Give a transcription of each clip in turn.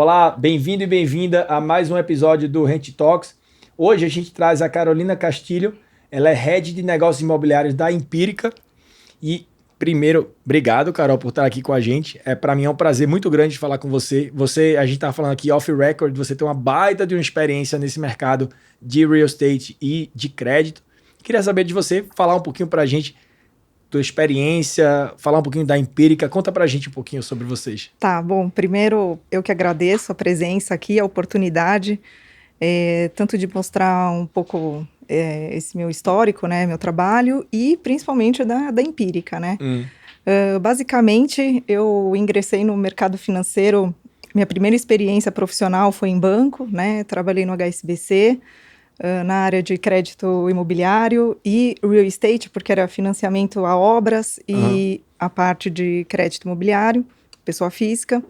Olá, bem-vindo e bem-vinda a mais um episódio do Rent Talks. Hoje a gente traz a Carolina Castilho, ela é Head de Negócios Imobiliários da Empírica. E primeiro, obrigado, Carol, por estar aqui com a gente. Para mim é um prazer muito grande falar com você. A gente estava falando aqui off record, você tem uma baita de uma experiência nesse mercado de real estate e de crédito. Queria saber de você, falar um pouquinho para a gente tua experiência, falar um pouquinho da Empírica. Conta pra gente um pouquinho sobre vocês. Tá, bom, primeiro eu que agradeço a presença aqui, a oportunidade, tanto de mostrar um pouco esse meu histórico, né, meu trabalho, e principalmente da Empírica, né. Basicamente, eu ingressei no mercado financeiro, minha primeira experiência profissional foi em banco, né, trabalhei no HSBC, na área de crédito imobiliário e real estate, porque era financiamento a obras e a parte de crédito imobiliário, pessoa física.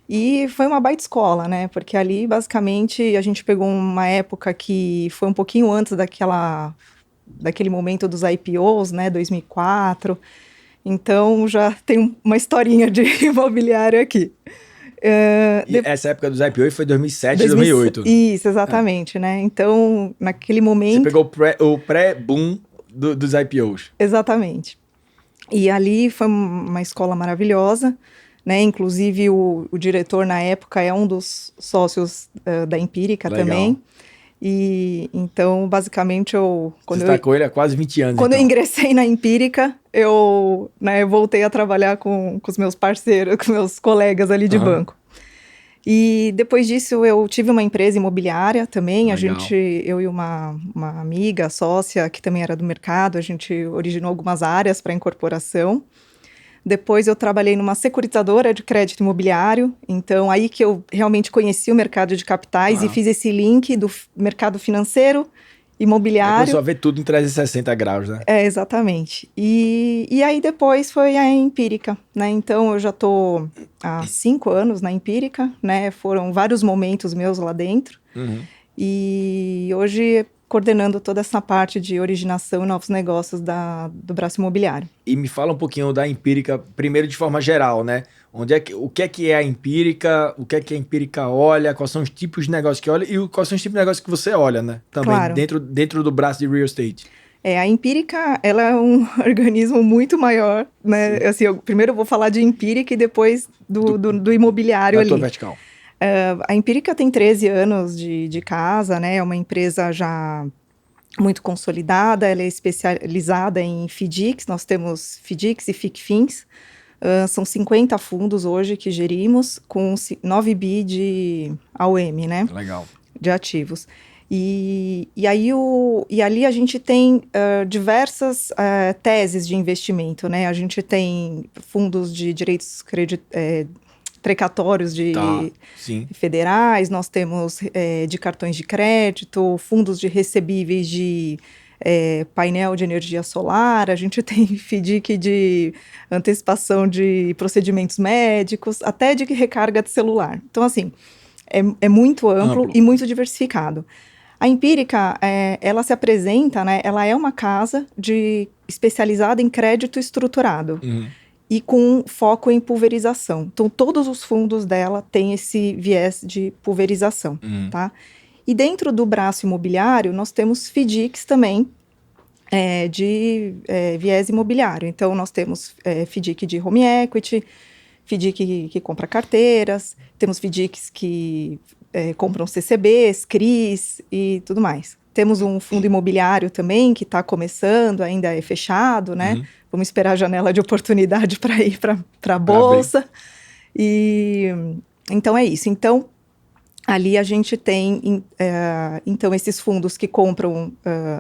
E foi uma baita escola, né? Porque ali, basicamente, a gente pegou uma época que foi um pouquinho antes daquele momento dos IPOs, né? 2004. Então, já tem uma historinha de imobiliário aqui. Essa época dos IPO foi 2007, 2008. Isso, exatamente, né? Então, naquele momento... Você pegou o pré-boom dos IPOs. Exatamente. E ali foi uma escola maravilhosa, né? Inclusive, o diretor, na época, é um dos sócios da Empírica. Legal. Também. E, então, basicamente, Você está com ele há quase 20 anos, Quando eu ingressei na Empírica, eu voltei a trabalhar com os meus parceiros, com meus colegas ali de banco. E depois disso, eu tive uma empresa imobiliária também. Legal. Eu e uma amiga, sócia, que também era do mercado, a gente originou algumas áreas para incorporação. Depois eu trabalhei numa securitizadora de crédito imobiliário, então aí que eu realmente conheci o mercado de capitais e fiz esse link do mercado financeiro, imobiliário. Começou a ver tudo em 360 graus, né? Exatamente. E aí depois foi a Empírica, né? Então eu já tô há 5 anos na Empírica, né? Foram vários momentos meus lá dentro. E hoje coordenando toda essa parte de originação e novos negócios do braço imobiliário. E me fala um pouquinho da Empírica, primeiro de forma geral, né? O que é a Empírica, o que é que a Empírica olha, quais são os tipos de negócios que olha e quais são os tipos de negócios que você olha, né? Também, claro. dentro do braço de real estate. A Empírica, ela é um organismo muito maior, né? Assim, primeiro eu vou falar de Empírica e depois do imobiliário ali. Da tua vertical. A Empírica tem 13 anos de casa, né? É uma empresa já muito consolidada, ela é especializada em FDICs, nós temos FDICs e FICFINs, são 50 fundos hoje que gerimos, com 9 bi de AUM, né? Legal. De ativos. E ali a gente tem diversas teses de investimento, né? A gente tem fundos de direitos precatórios federais, nós temos de cartões de crédito, fundos de recebíveis de painel de energia solar, a gente tem FDIC de antecipação de procedimentos médicos, até de recarga de celular. Então, assim, é muito amplo e muito diversificado. A Empírica, ela se apresenta, né, ela é uma casa especializada em crédito estruturado. E com foco em pulverização. Então, todos os fundos dela têm esse viés de pulverização, tá? E dentro do braço imobiliário, nós temos FDICs também de viés imobiliário. Então, nós temos FDIC de home equity, FDIC que compra carteiras, temos FDICs que compram CCBs, CRIs e tudo mais. Temos um fundo imobiliário também que está começando, ainda é fechado, né? Vamos esperar a janela de oportunidade para ir para a Bolsa. E então é isso. Então, ali a gente tem então, esses fundos que compram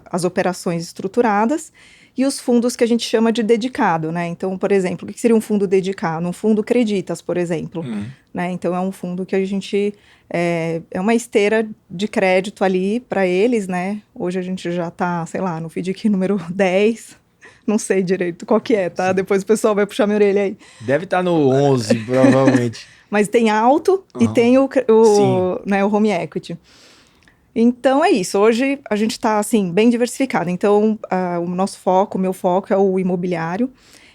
as operações estruturadas e os fundos que a gente chama de dedicado, né? Então, por exemplo, o que seria um fundo dedicado? Um fundo Creditas, por exemplo. Né? Então, é um fundo que a gente... É uma esteira de crédito ali para eles, né? Hoje a gente já está, sei lá, no FDIC número 10. Não sei direito qual que é, tá? Sim. Depois o pessoal vai puxar minha orelha aí. Deve estar no 11, provavelmente. Mas tem alto e tem o home equity. Então, é isso. Hoje a gente está, assim, bem diversificado. Então, o meu foco é o imobiliário.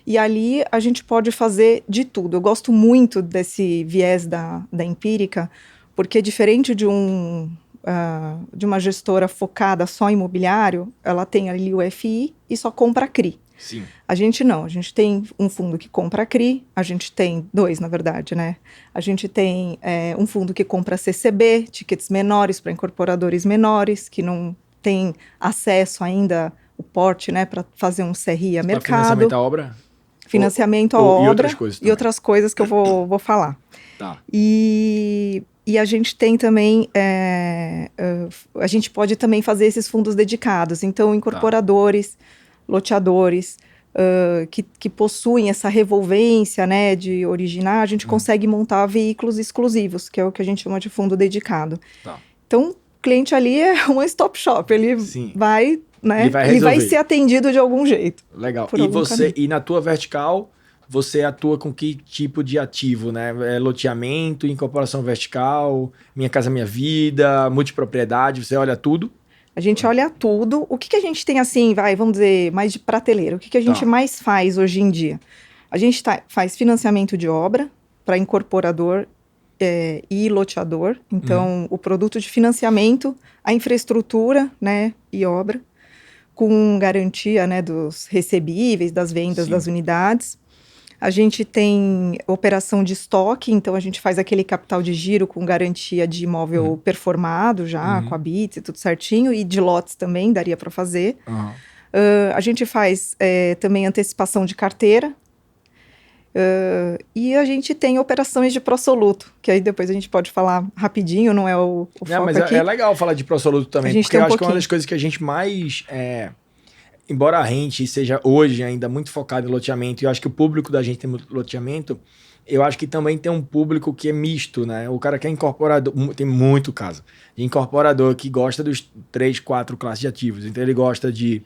E ali a gente pode fazer de tudo. Eu gosto muito desse viés da Empírica, porque diferente de de uma gestora focada só em imobiliário, ela tem ali o FI e só compra CRI. Sim. A gente não, a gente tem um fundo que compra CRI, a gente tem dois, na verdade, né? A gente tem um fundo que compra CCB, tickets menores para incorporadores menores, que não tem acesso ainda o porte, né, para fazer um CRI a mercado. Financiamento à obra? Financiamento à obra e outras coisas também. E outras coisas que eu vou falar. Tá. E a gente tem também, a gente pode também fazer esses fundos dedicados. Então, incorporadores, loteadores, que possuem essa revolvência, né, de originar, a gente consegue montar veículos exclusivos, que é o que a gente chama de fundo dedicado. Tá. Então, o cliente ali é um stop shop, ele vai, né, ele vai ser atendido de algum jeito. Legal. E na tua vertical, você atua com que tipo de ativo, né? Loteamento, incorporação vertical, Minha Casa Minha Vida, multipropriedade, você olha tudo? A gente olha tudo. O que a gente tem assim, vamos dizer, mais de prateleira? O que a gente mais faz hoje em dia? A gente faz financiamento de obra para incorporador e loteador. Então, o produto de financiamento, a infraestrutura, né, e obra, com garantia, né, dos recebíveis, das vendas das unidades. A gente tem operação de estoque, então a gente faz aquele capital de giro com garantia de imóvel performado já, com a BITS e tudo certinho, e de lotes também daria para fazer. A gente faz também antecipação de carteira. E a gente tem operações de pró-soluto, que aí depois a gente pode falar rapidinho, não é o foco mas aqui. É legal falar de pró-soluto também, porque eu acho que é uma das coisas que a gente mais... Embora a gente seja hoje ainda muito focado em loteamento, e eu acho que o público da gente tem muito loteamento, eu acho que também tem um público que é misto, né? O cara que é incorporador, tem muito caso, de incorporador que gosta dos 3, 4 classes de ativos. Então ele gosta de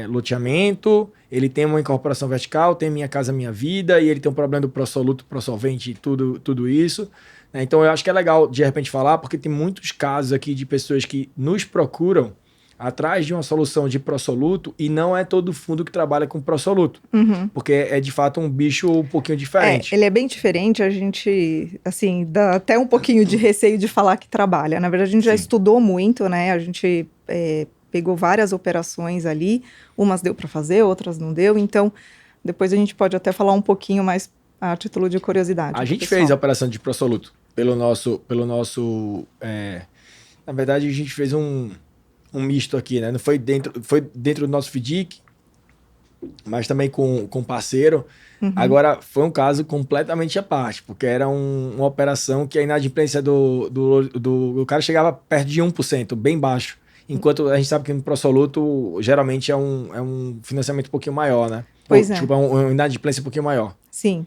loteamento, ele tem uma incorporação vertical, tem Minha Casa Minha Vida, e ele tem um problema do pró-soluto, pró-solvente, tudo isso. Então eu acho que é legal de repente falar, porque tem muitos casos aqui de pessoas que nos procuram atrás de uma solução de pró-soluto, e não é todo fundo que trabalha com pró-soluto, porque é de fato um bicho um pouquinho diferente. Ele é bem diferente, a gente, assim, dá até um pouquinho de receio de falar que trabalha. Na verdade, a gente já estudou muito, né, a gente pegou várias operações ali, umas deu para fazer, outras não deu, então depois a gente pode até falar um pouquinho mais a título de curiosidade. A gente fez a operação de pró-soluto pelo nosso na verdade a gente fez um misto aqui, né? Não foi dentro do nosso FDIC, mas também com parceiro. Agora, foi um caso completamente à parte, porque era uma operação que a inadimplência do cara chegava perto de 1%, bem baixo. Enquanto a gente sabe que no pró-soluto, geralmente é um financiamento um pouquinho maior, né? Pois é. Tipo, uma inadimplência um pouquinho maior. Sim.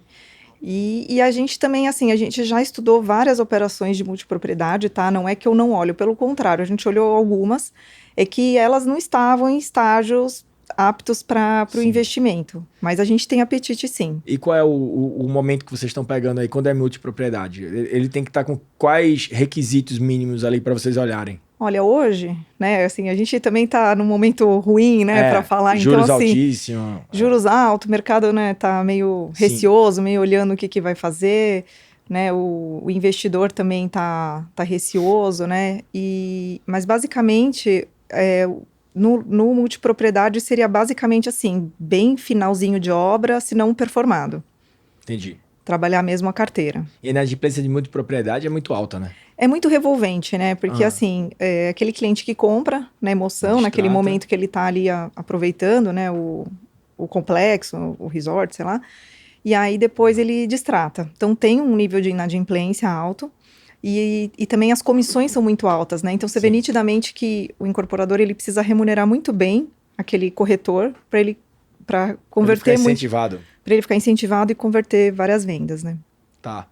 E a gente também, assim, a gente já estudou várias operações de multipropriedade, tá? Não é que eu não olho, pelo contrário, a gente olhou algumas, é que elas não estavam em estágios aptos para o investimento, mas a gente tem apetite sim. E qual é o momento que vocês estão pegando aí, quando é multipropriedade? Ele tem que estar com quais requisitos mínimos ali para vocês olharem? Olha, hoje, né, assim, a gente também tá num momento ruim, né, para falar. Juros então, assim, altíssimos. Juros altos, o mercado, né, tá meio receoso, meio olhando o que vai fazer, né, o investidor também tá receoso, né, mas basicamente, no multipropriedade seria basicamente assim, bem finalzinho de obra, se não perfumado. Entendi. Trabalhar mesmo a carteira. E a inadimplência de multipropriedade é muito alta, né? É muito revolvente, né? Porque, assim, aquele cliente que compra na emoção, naquele momento que ele tá ali aproveitando, né? O complexo, o resort, sei lá. E aí, depois, ele distrata. Então, tem um nível de inadimplência alto. E também as comissões são muito altas, né? Então, você vê nitidamente que o incorporador, ele precisa remunerar muito bem aquele corretor para converter muito... incentivado. Para ele ficar incentivado e converter várias vendas, né? Tá.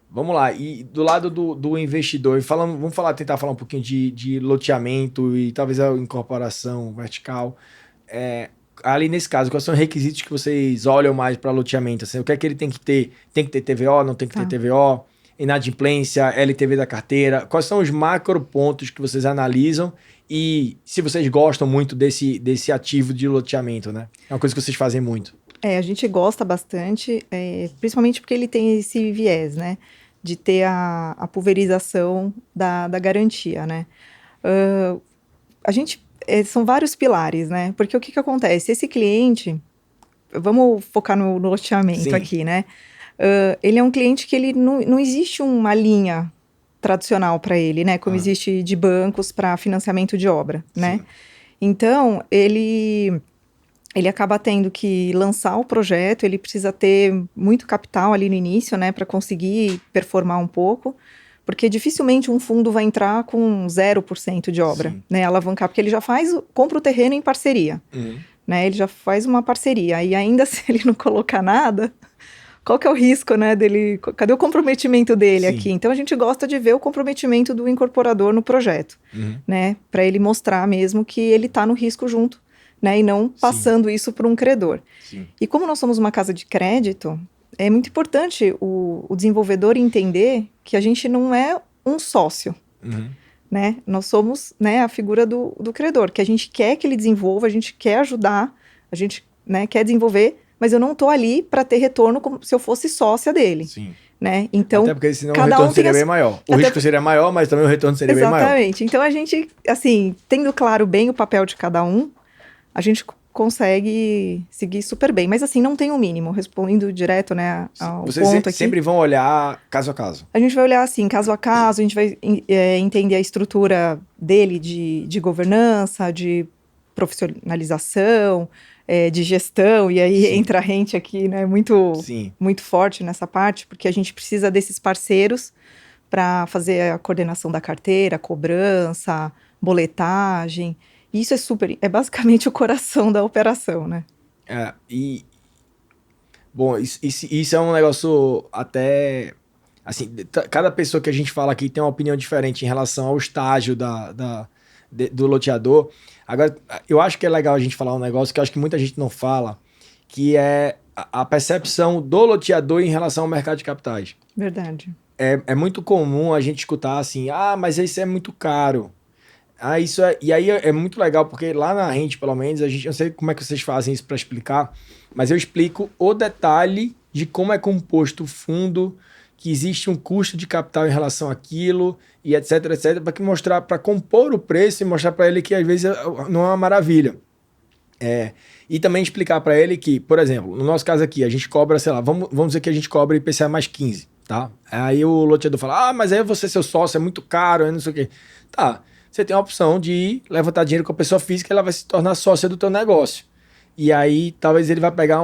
Vamos lá. E do lado do investidor, vamos tentar falar um pouquinho de loteamento e talvez a incorporação vertical. Ali nesse caso, quais são os requisitos que vocês olham mais para loteamento? Assim, o que é que ele tem que ter? Tem que ter TVO, não tem que ter TVO? Inadimplência, LTV da carteira? Quais são os macro pontos que vocês analisam? E se vocês gostam muito desse ativo de loteamento, né? É uma coisa que vocês fazem muito. A gente gosta bastante, principalmente porque ele tem esse viés, né? De ter a pulverização da garantia, né? A gente, são vários pilares, né? Porque o que acontece? Esse cliente, vamos focar no loteamento aqui, né? Ele é um cliente que ele não existe uma linha tradicional para ele, né? Como existe de bancos para financiamento de obra, né? Então, ele acaba tendo que lançar o projeto, ele precisa ter muito capital ali no início, né? Para conseguir performar um pouco. Porque dificilmente um fundo vai entrar com 0% de obra, né? Alavancar, porque ele já compra o terreno em parceria, né? Ele já faz uma parceria. E ainda se ele não colocar nada, qual que é o risco, né, dele? Cadê o comprometimento dele aqui? Então, a gente gosta de ver o comprometimento do incorporador no projeto, né? Para ele mostrar mesmo que ele está no risco junto, né? E não passando isso para um credor. E como nós somos uma casa de crédito, é muito importante o desenvolvedor entender que a gente não é um sócio, né? Nós somos, né, a figura do credor, que a gente quer que ele desenvolva, a gente quer ajudar, a gente, né, quer desenvolver, mas eu não estou ali para ter retorno como se eu fosse sócia dele. Né? Então, até porque senão o retorno seria bem maior. O risco seria maior, mas também o retorno seria bem maior. Exatamente. Então, a gente, assim, tendo claro bem o papel de cada um, a gente consegue seguir super bem. Mas assim, não tem um mínimo, respondendo direto, né, ao Vocês ponto aqui. sempre vão olhar caso a caso? A gente vai olhar assim, caso a caso, a gente vai entender a estrutura dele de governança, de profissionalização, de gestão, e aí entra a gente aqui, né, muito forte nessa parte, porque a gente precisa desses parceiros para fazer a coordenação da carteira, cobrança, boletagem. Isso é basicamente o coração da operação, né? Bom, isso é um negócio até, assim, cada pessoa que a gente fala aqui tem uma opinião diferente em relação ao estágio do loteador. Agora, eu acho que é legal a gente falar um negócio que eu acho que muita gente não fala, que é a percepção do loteador em relação ao mercado de capitais. Verdade. É muito comum a gente escutar assim, mas isso é muito caro. E aí é muito legal, porque lá na Rente, pelo menos, eu não sei como é que vocês fazem isso para explicar, mas eu explico o detalhe de como é composto o fundo, que existe um custo de capital em relação àquilo, e etc, para para compor o preço e mostrar para ele que às vezes não é uma maravilha. E também explicar para ele que, por exemplo, no nosso caso aqui, a gente cobra, sei lá, vamos dizer que a gente cobra IPCA mais 15, tá? Aí o loteador fala, mas aí você seu sócio, é muito caro, não sei o quê. Tá. Você tem a opção de levantar dinheiro com a pessoa física, ela vai se tornar sócia do teu negócio. E aí, talvez ele vai pegar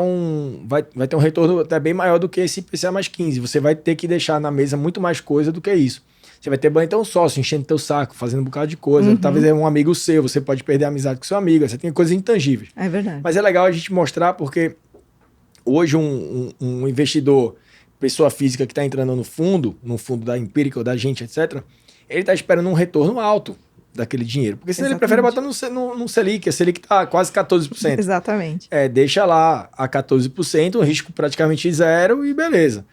vai ter um retorno até bem maior do que esse IPCA mais 15. Você vai ter que deixar na mesa muito mais coisa do que isso. Você vai ter então um sócio enchendo teu saco, fazendo um bocado de coisa. Talvez é um amigo seu, você pode perder a amizade com seu amigo. Você tem coisas intangíveis. É verdade. Mas é legal a gente mostrar, porque hoje um investidor, pessoa física que está entrando no fundo da Empírica ou da gente, etc., ele está esperando um retorno alto daquele dinheiro. Porque senão ele prefere botar no Selic. A Selic está quase 14%. Exatamente. Deixa lá a 14%, um risco praticamente zero e beleza.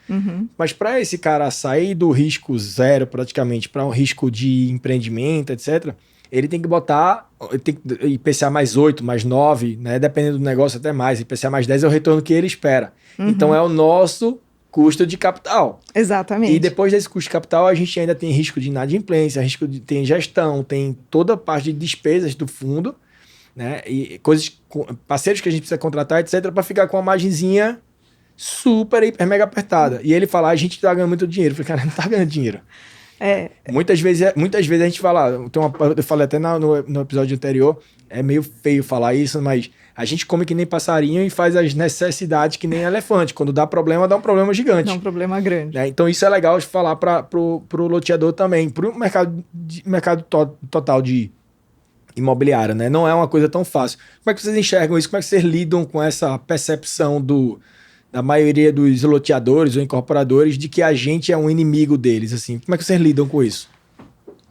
Mas para esse cara sair do risco zero praticamente para um risco de empreendimento, etc., ele tem que botar IPCA mais 8, mais 9, né? Dependendo do negócio até mais. IPCA mais 10 é o retorno que ele espera. Então é o nosso custo de capital. Exatamente. E depois desse custo de capital, a gente ainda tem risco de inadimplência, tem gestão, tem toda a parte de despesas do fundo, né? E parceiros que a gente precisa contratar, etc., para ficar com uma margenzinha super, hiper, mega apertada. E ele fala, a gente tá ganhando muito dinheiro. Eu falei, cara, não tá ganhando dinheiro. Muitas vezes a gente fala, eu falei até no episódio anterior, é meio feio falar isso, mas a gente come que nem passarinho e faz as necessidades que nem elefante. Quando dá um problema gigante. Dá um problema grande. Então isso é legal de falar pro loteador também, pro mercado total de imobiliária, né? Não é uma coisa tão fácil. Como é que vocês enxergam isso? Como é que vocês lidam com essa percepção da maioria dos loteadores ou incorporadores de que a gente é um inimigo deles, assim? Como é que vocês lidam com isso?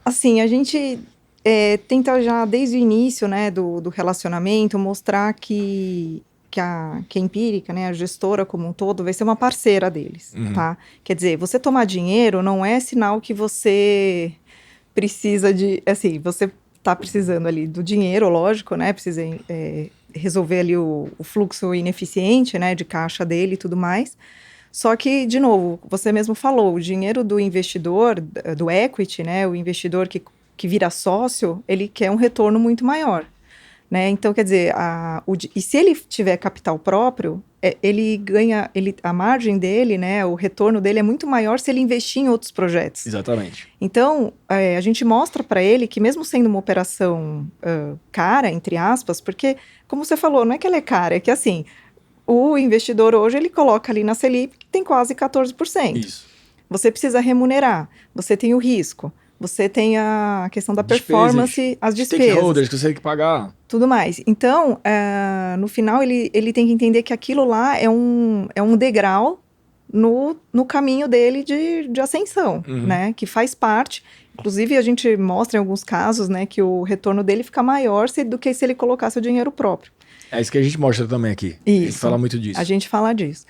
Assim, a gente tenta já desde o início, né, do relacionamento mostrar que a Empírica, né, a gestora como um todo, vai ser uma parceira deles, tá? Quer dizer, você tomar dinheiro não é sinal que você precisa de... Assim, você tá precisando ali do dinheiro, lógico, né? Precisa resolver ali o fluxo ineficiente, né, de caixa dele e tudo mais. Só que, de novo, você mesmo falou, o dinheiro do investidor, do equity, né, o investidor que vira sócio, ele quer um retorno muito maior. Né? Então, quer dizer, e se ele tiver capital próprio, ele ganha, a margem dele, né, o retorno dele é muito maior se ele investir em outros projetos. Exatamente. Então, a gente mostra para ele que mesmo sendo uma operação cara, entre aspas, porque, como você falou, não é que ela é cara, é que assim, o investidor hoje, ele coloca ali na Selic que tem quase 14%. Isso. Você precisa remunerar, você tem o risco. Você tem a questão da performance, as despesas. Stakeholders que você tem que pagar. Tudo mais. Então, no final, ele tem que entender que aquilo lá é um degrau no caminho dele de ascensão, né? Que faz parte. Inclusive, a gente mostra em alguns casos, né, que o retorno dele fica maior do que se ele colocasse o dinheiro próprio. É isso que a gente mostra também aqui. Isso. A gente fala muito disso. A gente fala disso.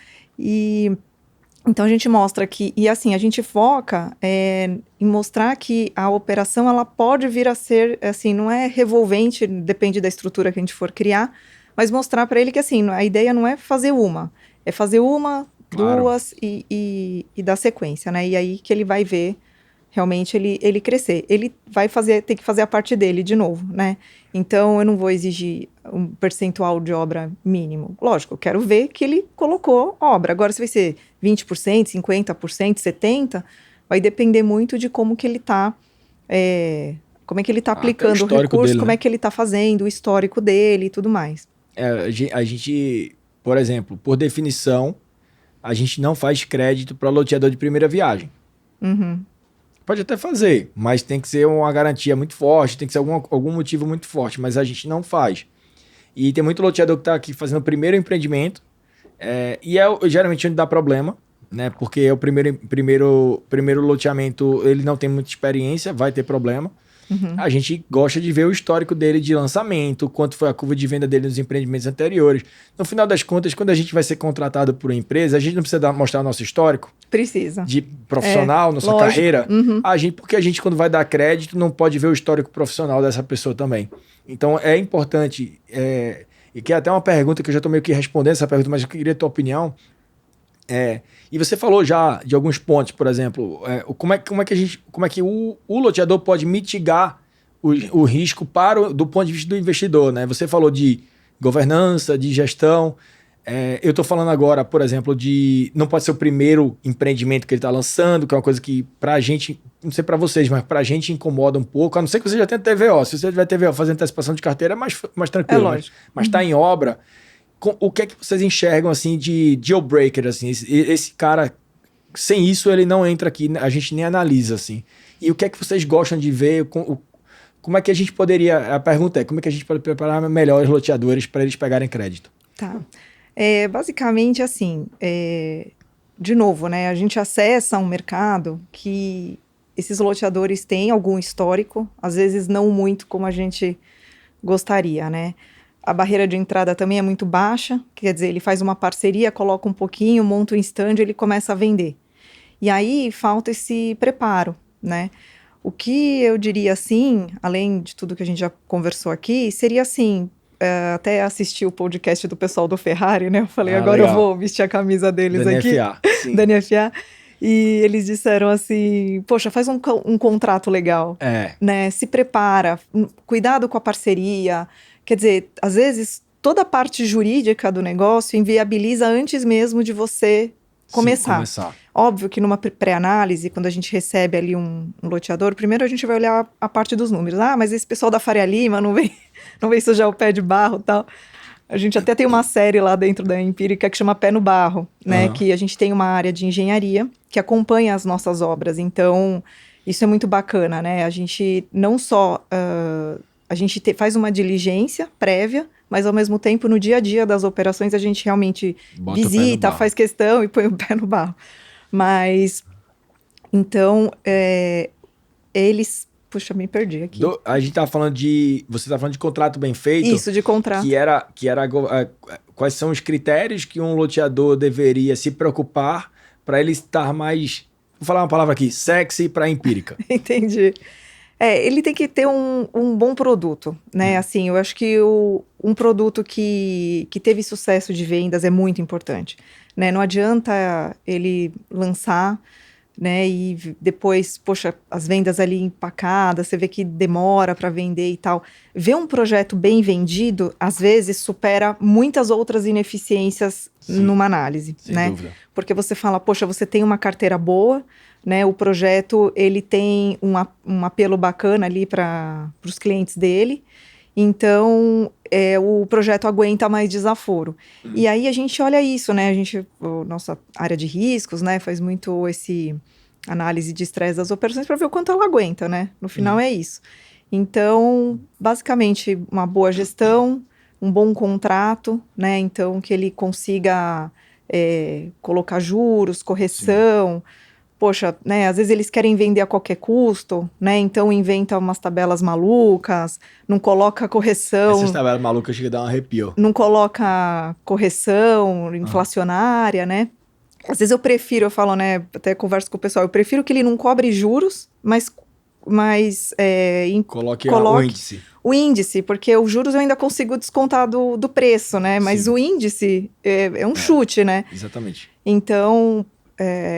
Então, a gente mostra que, e assim, a gente foca em mostrar que a operação, ela pode vir a ser, assim, não é revolvente, depende da estrutura que a gente for criar, mas mostrar para ele que, assim, a ideia não é fazer é fazer uma, claro, duas e dar sequência, né? E aí que ele vai ver realmente ele crescer. Ele vai ter que fazer a parte dele de novo, né? Então, eu não vou exigir um percentual de obra mínimo. Lógico, eu quero ver que ele colocou obra. Agora, se vai ser 20%, 50%, 50%, vai depender muito de como que ele está como é que ele está aplicando o recurso, dele, como é que ele está fazendo, o histórico dele e tudo mais. A gente, por exemplo, por definição, a gente não faz crédito para loteador de primeira viagem. Pode até fazer, mas tem que ser uma garantia muito forte, tem que ser algum motivo muito forte, mas a gente não faz. E tem muito loteador que está aqui fazendo o primeiro empreendimento, e geralmente onde dá problema, né? Porque é o primeiro loteamento, ele não tem muita experiência, vai ter problema. A gente gosta de ver o histórico dele de lançamento, quanto foi a curva de venda dele nos empreendimentos anteriores. No final das contas, quando a gente vai ser contratado por uma empresa, a gente não precisa mostrar o nosso histórico. Precisa. De profissional, nossa lógico. Carreira. Porque a gente, quando vai dar crédito, não pode ver o histórico profissional dessa pessoa também. Então, é importante, e que é até uma pergunta que eu já estou meio que respondendo essa pergunta, mas eu queria a tua opinião. E você falou já de alguns pontos, por exemplo, como é que o loteador pode mitigar o risco do ponto de vista do investidor, né? Você falou de governança, de gestão. Eu estou falando agora, por exemplo, não pode ser o primeiro empreendimento que ele está lançando, que é uma coisa que pra gente, não sei pra vocês, mas pra gente incomoda um pouco, a não ser que você já tenha TVO. Se você tiver TVO fazendo antecipação de carteira, é mais tranquilo. Lógico. Mas está em obra. O que é que vocês enxergam, assim, de deal breaker, assim? Esse cara, sem isso, ele não entra aqui, a gente nem analisa, assim. E o que é que vocês gostam de ver? Como é que a gente poderia... A pergunta é, como é que a gente pode preparar melhor os loteadores para eles pegarem crédito? Tá. Basicamente, assim, de novo, né? A gente acessa um mercado que esses loteadores têm algum histórico, às vezes não muito como a gente gostaria, né? A barreira de entrada também é muito baixa, quer dizer, ele faz uma parceria, coloca um pouquinho, monta um stand e ele começa a vender. E aí falta esse preparo, né? O que eu diria assim, além de tudo que a gente já conversou aqui, seria assim, até assistir o podcast do pessoal do Ferrari, né? Eu falei, agora legal. Eu vou vestir a camisa deles da aqui. NFA, sim. Da NFA. E eles disseram assim, poxa, faz um contrato legal, né? Se prepara, cuidado com a parceria. Quer dizer, às vezes, toda a parte jurídica do negócio inviabiliza antes mesmo de você começar. Óbvio que numa pré-análise, quando a gente recebe ali um loteador, primeiro a gente vai olhar a parte dos números. Mas esse pessoal da Faria Lima não vem sujar o pé de barro e tal. A gente até tem uma série lá dentro da Empírica que chama Pé no Barro, né? Que a gente tem uma área de engenharia que acompanha as nossas obras. Então, isso é muito bacana, né? A gente não só... A gente faz uma diligência prévia, mas ao mesmo tempo, no dia a dia das operações, a gente realmente visita, faz questão e põe o pé no barro. Mas, então, eles... Puxa, me perdi aqui. A gente estava falando você estava falando de contrato bem feito. Isso, de contrato. Que era quais são os critérios que um loteador deveria se preocupar para ele estar mais... Vou falar uma palavra aqui, sexy para a Empírica. Entendi. Ele tem que ter um bom produto, né? Assim, eu acho que um produto que teve sucesso de vendas é muito importante, né? Não adianta ele lançar, né? E depois, poxa, as vendas ali empacadas, você vê que demora para vender e tal. Ver um projeto bem vendido, às vezes, supera muitas outras ineficiências numa análise, né? Dúvida. Porque você fala, poxa, você tem uma carteira boa, né, o projeto ele tem um apelo bacana ali para os clientes dele, então o projeto aguenta mais desaforo. E aí a gente olha isso, né? Nossa área de riscos, né, faz muito esse análise de estresse das operações para ver o quanto ela aguenta, né? No final é isso. Então, basicamente, uma boa gestão, um bom contrato, né? Então, que ele consiga colocar juros, correção. Sim. Poxa, né, às vezes eles querem vender a qualquer custo, né, então inventa umas tabelas malucas, não coloca correção... Essas tabelas malucas chegam a dar um arrepio. Não coloca correção inflacionária, né. Às vezes eu falo, né, até converso com o pessoal, eu prefiro que ele não cobre juros, mas coloque o índice. O índice, porque os juros eu ainda consigo descontar do preço, né, mas Sim. O índice é um chute, né. Exatamente. Então...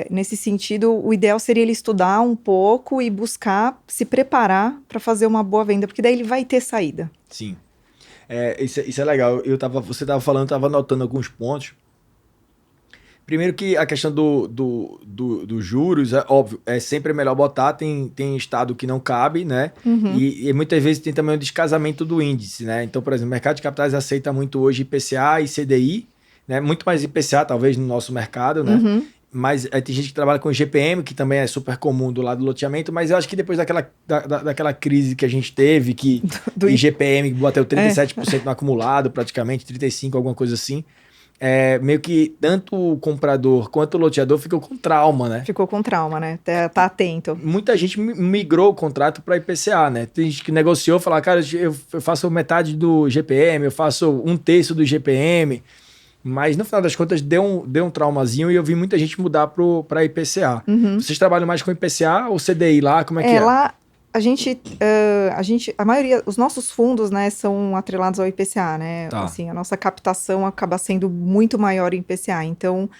nesse sentido, o ideal seria ele estudar um pouco e buscar se preparar para fazer uma boa venda, porque daí ele vai ter saída. Sim. Isso é legal. Você estava falando, estava anotando alguns pontos. Primeiro que a questão dos juros, é óbvio, é sempre melhor botar, tem estado que não cabe, né? Uhum. E muitas vezes tem também o descasamento do índice, né? Então, por exemplo, o mercado de capitais aceita muito hoje IPCA e CDI, né? Muito mais IPCA, talvez, no nosso mercado, né? Uhum. Mas tem gente que trabalha com GPM, que também é super comum do lado do loteamento, mas eu acho que depois daquela crise que a gente teve, que IGPM bateu 37% no acumulado, praticamente, 35%, alguma coisa assim, meio que tanto o comprador quanto o loteador ficou com trauma, né? Ficou com trauma, né? Tá atento. Muita gente migrou o contrato para IPCA, né? Tem gente que negociou, falou, cara, eu faço metade do GPM, eu faço 1/3 do GPM... Mas, no final das contas, deu um traumazinho e eu vi muita gente mudar para IPCA. Uhum. Vocês trabalham mais com IPCA ou CDI lá? Como é que é? Lá, a maioria, os nossos fundos, né, são atrelados ao IPCA, né? Tá. Assim, a nossa captação acaba sendo muito maior em IPCA. Então,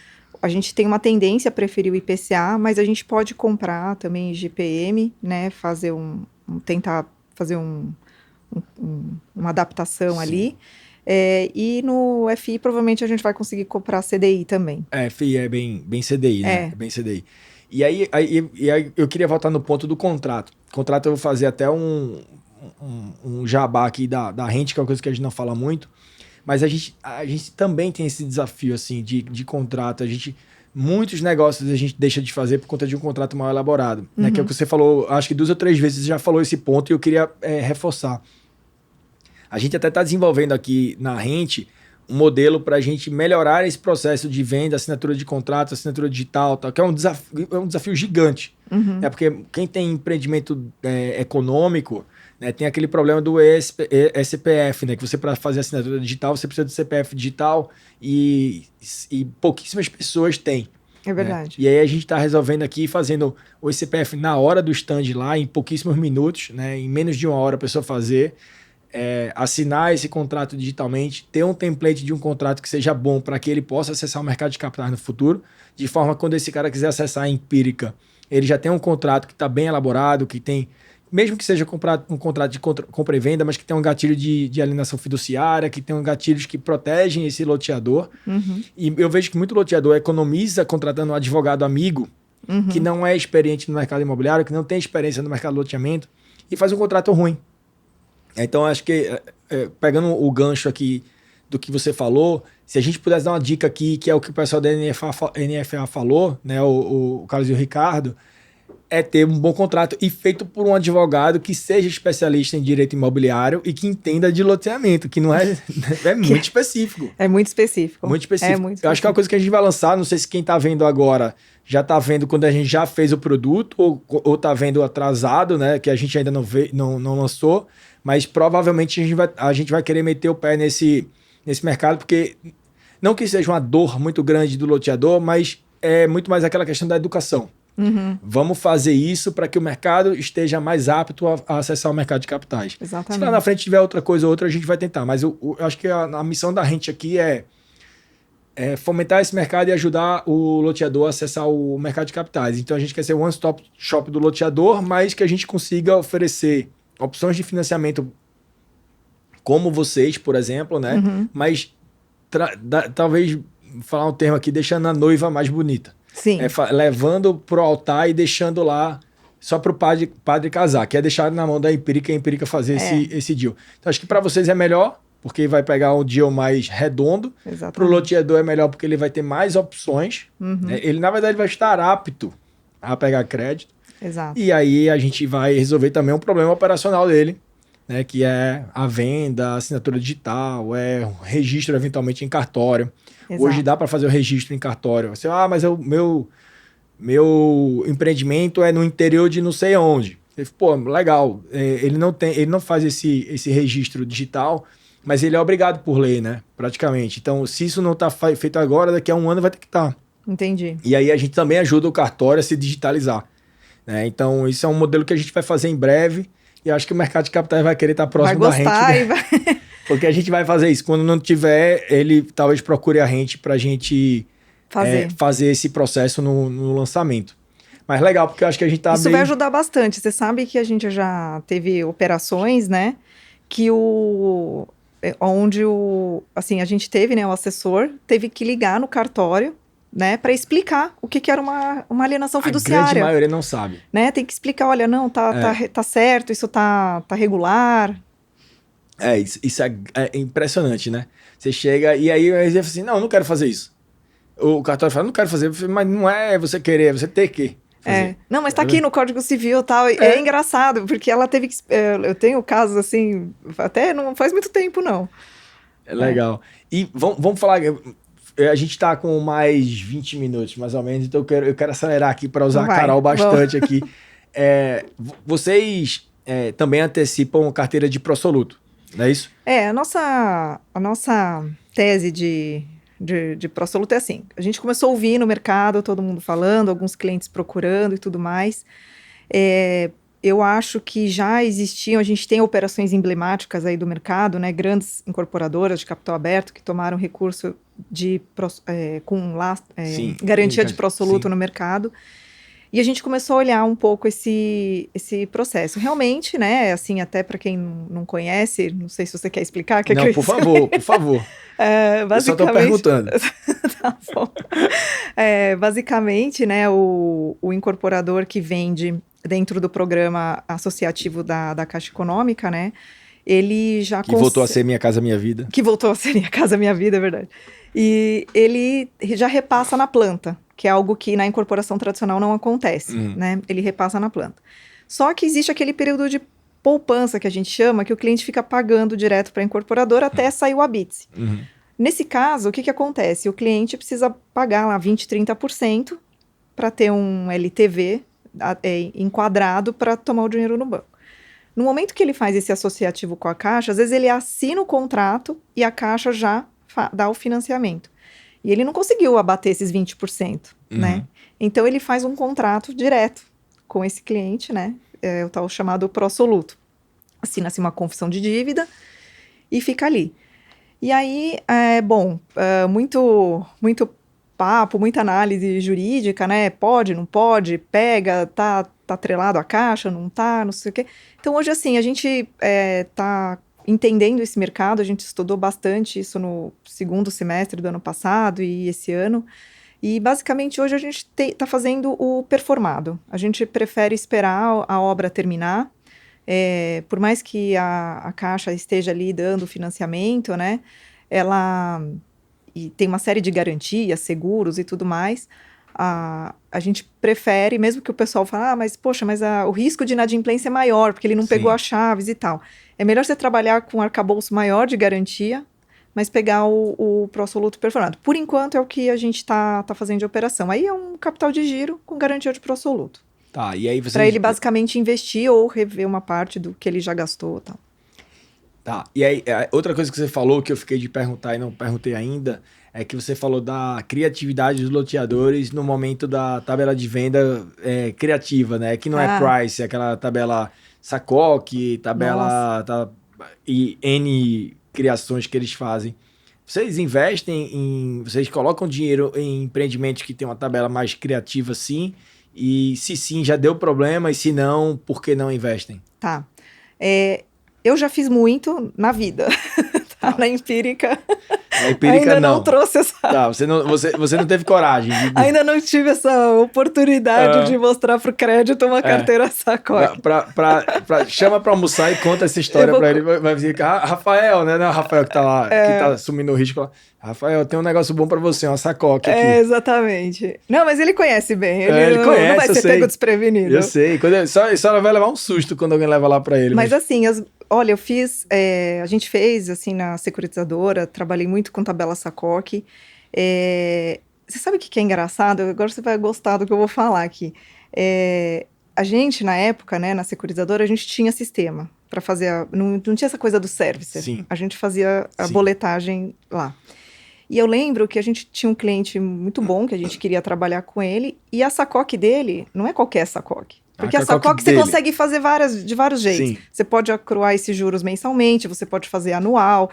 a gente tem uma tendência a preferir o IPCA, mas a gente pode comprar também IGPM, né? Tentar fazer uma adaptação Sim. ali. E no FI provavelmente a gente vai conseguir comprar CDI também. FI é bem CDI, né? É bem CDI. E aí eu queria voltar no ponto do contrato. Contrato eu vou fazer até um jabá aqui da rente, que é uma coisa que a gente não fala muito. Mas a gente também tem esse desafio assim, de contrato. Muitos negócios a gente deixa de fazer por conta de um contrato mal elaborado. Uhum. Né? Que é o que você falou, acho que 2 ou 3 vezes você já falou esse ponto e eu queria reforçar. A gente até está desenvolvendo aqui na Rente um modelo para a gente melhorar esse processo de venda, assinatura de contrato, assinatura digital, tal, que é um desafio gigante. Uhum. Porque quem tem empreendimento econômico, né, tem aquele problema do SPF, né, que você, para fazer assinatura digital, você precisa do CPF digital e pouquíssimas pessoas têm. É verdade. Né? E aí a gente está resolvendo aqui, fazendo o CPF na hora do stand lá, em pouquíssimos minutos, né, em menos de 1 hora a pessoa fazer. Assinar esse contrato digitalmente, ter um template de um contrato que seja bom para que ele possa acessar o mercado de capitais no futuro, de forma que quando esse cara quiser acessar a Empírica, ele já tem um contrato que está bem elaborado, que tem, mesmo que seja um contrato de compra e venda, mas que tem um gatilho de alienação fiduciária, que tem um gatilhos que protegem esse loteador. Uhum. E eu vejo que muito loteador economiza contratando um advogado amigo, uhum. que não é experiente no mercado imobiliário, que não tem experiência no mercado de loteamento, e faz um contrato ruim. Então, acho que, pegando o gancho aqui do que você falou, se a gente pudesse dar uma dica aqui, que é o que o pessoal da NFA falou, né, o Carlos e o Ricardo, é ter um bom contrato e feito por um advogado que seja especialista em direito imobiliário e que entenda de loteamento, que não é muito específico. É muito específico. Muito específico. Eu acho que é uma coisa que a gente vai lançar, não sei se quem está vendo agora já está vendo quando a gente já fez o produto ou está vendo atrasado, né, que a gente ainda não lançou, mas provavelmente a gente vai querer meter o pé nesse mercado, porque não que seja uma dor muito grande do loteador, mas é muito mais aquela questão da educação. Vamos fazer isso para que o mercado esteja mais apto a acessar o mercado de capitais. Exatamente. Se lá na frente tiver outra coisa ou outra, a gente vai tentar. Mas eu acho que a missão da gente aqui é fomentar esse mercado e ajudar o loteador a acessar o mercado de capitais. Então a gente quer ser o one-stop shop do loteador, mas que a gente consiga oferecer opções de financiamento como vocês, por exemplo, né? Mas talvez falar um termo aqui, deixando a noiva mais bonita. Sim. Levando pro altar e deixando lá só pro padre casar, que é deixar na mão da Empírica e a Empírica fazer esse deal. Então acho que para vocês é melhor, porque vai pegar um deal mais redondo. Para o loteador é melhor porque ele vai ter mais opções. Né? Ele, na verdade, vai estar apto a pegar crédito. Exato. E aí a gente vai resolver também um problema operacional dele, né? Que é a venda, a assinatura digital, o registro eventualmente em cartório. Exato. Hoje dá para fazer o registro em cartório. Você, mas o meu empreendimento é no interior de não sei onde. Pô, legal. Ele não faz esse registro digital, mas ele é obrigado por lei, né? Praticamente. Então, se isso não está feito agora, daqui a um ano vai ter que estar. Entendi. E aí a gente também ajuda o cartório a se digitalizar. Né? Então, isso é um modelo que a gente vai fazer em breve. E acho que o mercado de capitais vai querer estar próximo da gente. Né? Porque a gente vai fazer isso. Quando não tiver, ele talvez procure a gente para a gente fazer esse processo no lançamento. Mas legal, porque eu acho que a gente está Isso vai ajudar bastante. Você sabe que a gente já teve operações, né? Que onde a gente teve, né, o assessor teve que ligar no cartório, né, para explicar o que era uma alienação fiduciária. A grande maioria não sabe. Né, tem que explicar, olha, não, tá certo, isso tá regular. Isso é impressionante, né? Você chega e aí você fala assim, não quero fazer isso. O cartório fala, não quero fazer, mas não é você querer, é você ter que fazer. Não, mas tá aqui no Código Civil e tal. É engraçado, porque ela teve que... Eu tenho casos assim, até não faz muito tempo, não. É legal. E vamos falar... A gente tá com mais 20 minutos, mais ou menos, então eu quero acelerar aqui para usar a Carol bastante aqui. Vocês também antecipam carteira de pró-soluto, não é isso? A nossa tese de pró-soluto é assim, a gente começou a ouvir no mercado, todo mundo falando, alguns clientes procurando e tudo mais. Eu acho que já existiam, a gente tem operações emblemáticas aí do mercado, né, grandes incorporadoras de capital aberto que tomaram recurso com garantia de pró-soluto no mercado. E a gente começou a olhar um pouco esse processo. Realmente, né, assim, até para quem não conhece, não sei se você quer explicar. Não, por favor. Basicamente, eu só estou perguntando. Tá bom. Basicamente, né, o incorporador que vende dentro do programa associativo da Caixa Econômica, né, ele já... Que voltou a ser Minha Casa Minha Vida. Que voltou a ser Minha Casa Minha Vida, é verdade. E ele já repassa na planta, que é algo que na incorporação tradicional não acontece, né? Ele repassa na planta. Só que existe aquele período de poupança que a gente chama, que o cliente fica pagando direto para a incorporadora até sair o habite. Nesse caso, o que acontece? O cliente precisa pagar lá 20%, 30% para ter um LTV enquadrado para tomar o dinheiro no banco. No momento que ele faz esse associativo com a Caixa, às vezes ele assina o contrato e a Caixa já dá o financiamento. E ele não conseguiu abater esses 20%, né? Então, ele faz um contrato direto com esse cliente, né? O tal chamado pró-soluto. Assina-se uma confissão de dívida e fica ali. E aí, muito papo, muita análise jurídica, né? Pode, não pode, pega, tá atrelado à Caixa, não tá, não sei o quê. Então, hoje, assim, a gente tá entendendo esse mercado, a gente estudou bastante isso no segundo semestre do ano passado e esse ano, e basicamente hoje a gente está fazendo o performado. A gente prefere esperar a obra terminar, por mais que a Caixa esteja ali dando financiamento, né, ela tem uma série de garantias, seguros e tudo mais. A gente prefere, mesmo que o pessoal fale, mas poxa, o risco de inadimplência é maior, porque ele não pegou as chaves e tal. É melhor você trabalhar com um arcabouço maior de garantia, mas pegar o pró-soluto performado. Por enquanto é o que a gente está fazendo de operação. Aí é um capital de giro com garantia de pró-soluto. Tá, e aí você... Para ele basicamente investir ou rever uma parte do que ele já gastou e tal. Tá. E aí, outra coisa que você falou que eu fiquei de perguntar e não perguntei ainda é que você falou da criatividade dos loteadores no momento da tabela de venda criativa, né? Que não é price, é aquela tabela SACOC, tabela e N criações que eles fazem. Vocês investem vocês colocam dinheiro em empreendimentos que tem uma tabela mais criativa, sim? E se sim, já deu problema? E se não, por que não investem? Tá. Eu já fiz muito na vida. Tá? Na empírica. Na empírica ainda não trouxe essa. Tá, você não teve coragem. Ainda não tive essa oportunidade de mostrar pro crédito uma carteira SACOC. Chama pra almoçar e conta essa história pra ele. Vai dizer que Rafael, né? Não é o Rafael que tá lá, que tá assumindo o risco lá. Rafael, tem um negócio bom pra você, uma SACOC aqui. Exatamente. Não, mas ele conhece bem. Ele conhece, não vai ser pego desprevenido. Eu sei. Só vai levar um susto quando alguém leva lá pra ele. Mas assim, olha, eu fiz... a gente fez, assim, na securitizadora, trabalhei muito com tabela SACOC. Você sabe o que é engraçado? Agora você vai gostar do que eu vou falar aqui. A gente, na época, né, na securitizadora, a gente tinha sistema para fazer... Não tinha essa coisa do servicer. Sim. A gente fazia a boletagem lá. E eu lembro que a gente tinha um cliente muito bom, que a gente queria trabalhar com ele, e a SACOC dele não é qualquer SACOC. Porque a SACOC você consegue fazer de vários jeitos. Sim. Você pode acruar esses juros mensalmente, você pode fazer anual.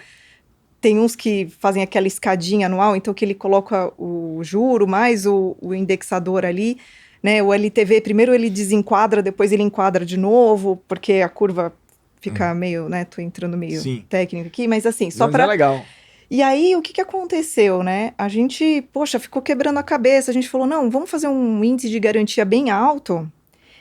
Tem uns que fazem aquela escadinha anual, então que ele coloca o juro mais o indexador ali, né? O LTV, primeiro ele desenquadra, depois ele enquadra de novo, porque a curva fica meio, né? Tô entrando meio técnico aqui, mas assim, só para... é legal. E aí, o que aconteceu, né? A gente, ficou quebrando a cabeça. A gente falou, não, vamos fazer um índice de garantia bem alto.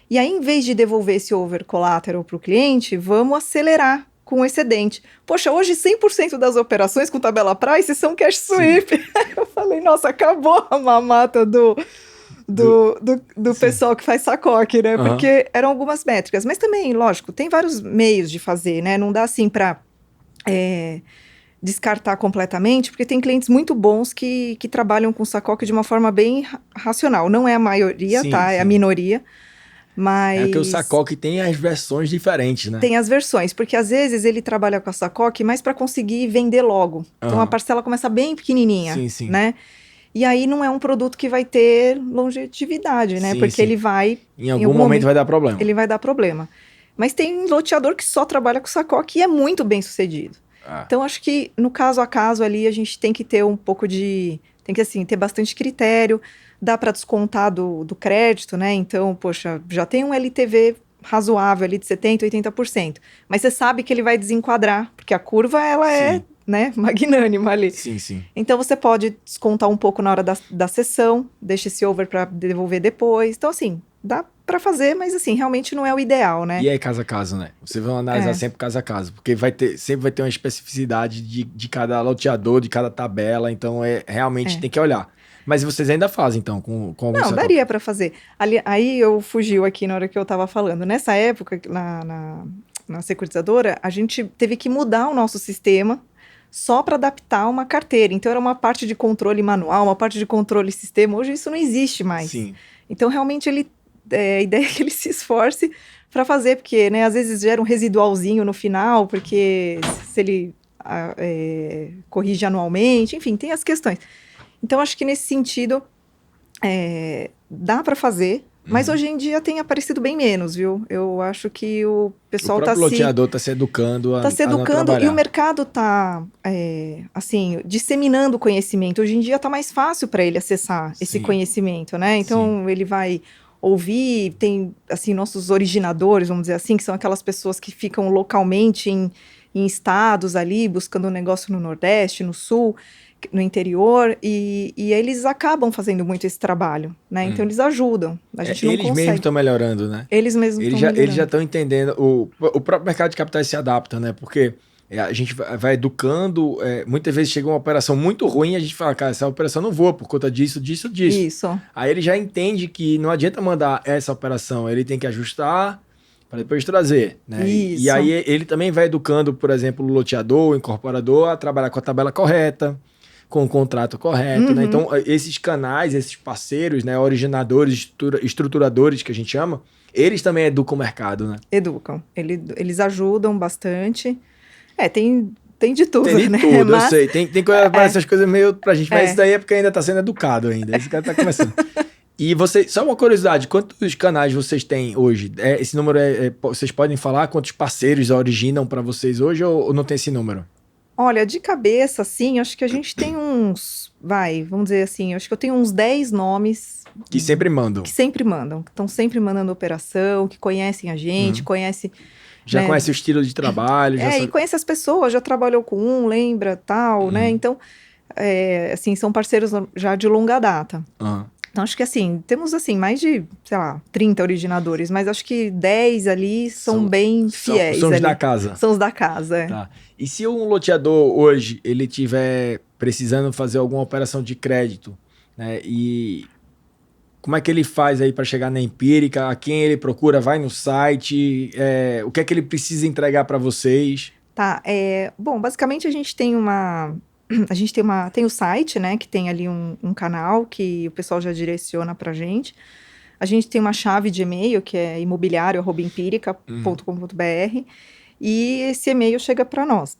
E aí, em vez de devolver esse over collateral para o cliente, vamos acelerar com o excedente. Poxa, hoje 100% das operações com tabela price são cash sweep. Eu falei, nossa, acabou a mamata do pessoal que faz SACOC, né? Porque eram algumas métricas. Mas também, lógico, tem vários meios de fazer, né? Não dá assim para... descartar completamente, porque tem clientes muito bons que trabalham com SACOC de uma forma bem racional. Não é a maioria, tá? É a minoria, mas... É que o SACOC tem as versões diferentes, né? Tem as versões, porque às vezes ele trabalha com a SACOC mais para conseguir vender logo. Então a parcela começa bem pequenininha, né? E aí não é um produto que vai ter longevidade, né? Porque ele vai... Em algum momento vai dar problema. Ele vai dar problema. Mas tem loteador que só trabalha com SACOC e é muito bem sucedido. Então, acho que no caso a caso ali, a gente tem que ter um pouco de... Tem que, assim, ter bastante critério. Dá para descontar do crédito, né? Então, poxa, já tem um LTV razoável ali de 70%, 80%. Mas você sabe que ele vai desenquadrar, porque a curva, ela é, né, magnânima ali. Sim. Então, você pode descontar um pouco na hora da sessão, deixa esse over para devolver depois. Então, assim, dá para fazer, mas assim, realmente não é o ideal, né? E aí, caso a caso, né? Você vai analisar sempre caso a caso, porque sempre vai ter uma especificidade de cada loteador, de cada tabela, então realmente tem que olhar. Mas vocês ainda fazem, então, com algum Não, daria para fazer. Aí eu fugiu aqui na hora que eu estava falando. Nessa época, na securitizadora, a gente teve que mudar o nosso sistema só para adaptar uma carteira. Então, era uma parte de controle manual, uma parte de controle sistema. Hoje isso não existe mais. Sim. Então, realmente, a ideia é que ele se esforce para fazer, porque, né, às vezes gera um residualzinho no final, porque se ele corrige anualmente, enfim, tem as questões. Então, acho que nesse sentido, dá para fazer, mas hoje em dia tem aparecido bem menos, viu? Eu acho que o pessoal está se... O próprio loteador está se educando a trabalhar. E o mercado está, assim, disseminando conhecimento. Hoje em dia está mais fácil para ele acessar esse conhecimento, né? Então, ele vai ouvir, tem, assim, nossos originadores, vamos dizer assim, que são aquelas pessoas que ficam localmente em estados ali, buscando um negócio no Nordeste, no Sul, no interior, e eles acabam fazendo muito esse trabalho, né? Então, eles ajudam. A gente não consegue. Eles mesmos estão melhorando, né? Eles mesmos estão melhorando. Eles já estão entendendo. O próprio mercado de capitais se adapta, né? Porque a gente vai educando. Muitas vezes chega uma operação muito ruim e a gente fala, cara, essa operação não voa por conta disso. Isso. Aí ele já entende que não adianta mandar essa operação, ele tem que ajustar para depois trazer, né? Isso. E aí ele também vai educando, por exemplo, o loteador, o incorporador a trabalhar com a tabela correta, com o contrato correto, né? Então, esses canais, esses parceiros, né, originadores, estruturadores, que a gente chama, eles também educam o mercado, né? Educam. Eles ajudam bastante. Tem de tudo, Tem de né? tudo, eu sei. Tem essas coisas meio pra gente, mas isso daí é porque ainda tá sendo educado ainda. Esse cara tá começando. E só uma curiosidade, quantos canais vocês têm hoje? Esse número vocês podem falar quantos parceiros originam para vocês hoje ou não tem esse número? Olha, de cabeça, assim, acho que a gente tem vamos dizer assim, acho que eu tenho uns 10 nomes. Que sempre mandam. Que estão sempre mandando operação, que conhecem a gente, Já né? conhece o estilo de trabalho. E conhece as pessoas, já trabalhou com lembra, tal, né? Então, assim, são parceiros já de longa data. Então, acho que assim, temos assim, mais de, sei lá, 30 originadores, mas acho que 10 ali são bem fiéis. São os da casa. São os da casa, Tá. E se um loteador hoje, ele tiver precisando fazer alguma operação de crédito, né? E como é que ele faz aí para chegar na Empírica? A quem ele procura? Vai no site? O que é que ele precisa entregar para vocês? Tá, bom, basicamente a gente tem tem o site, né, que tem ali um canal que o pessoal já direciona pra gente. A gente tem uma chave de e-mail que é imobiliario@empirica.com.br e esse e-mail chega para nós.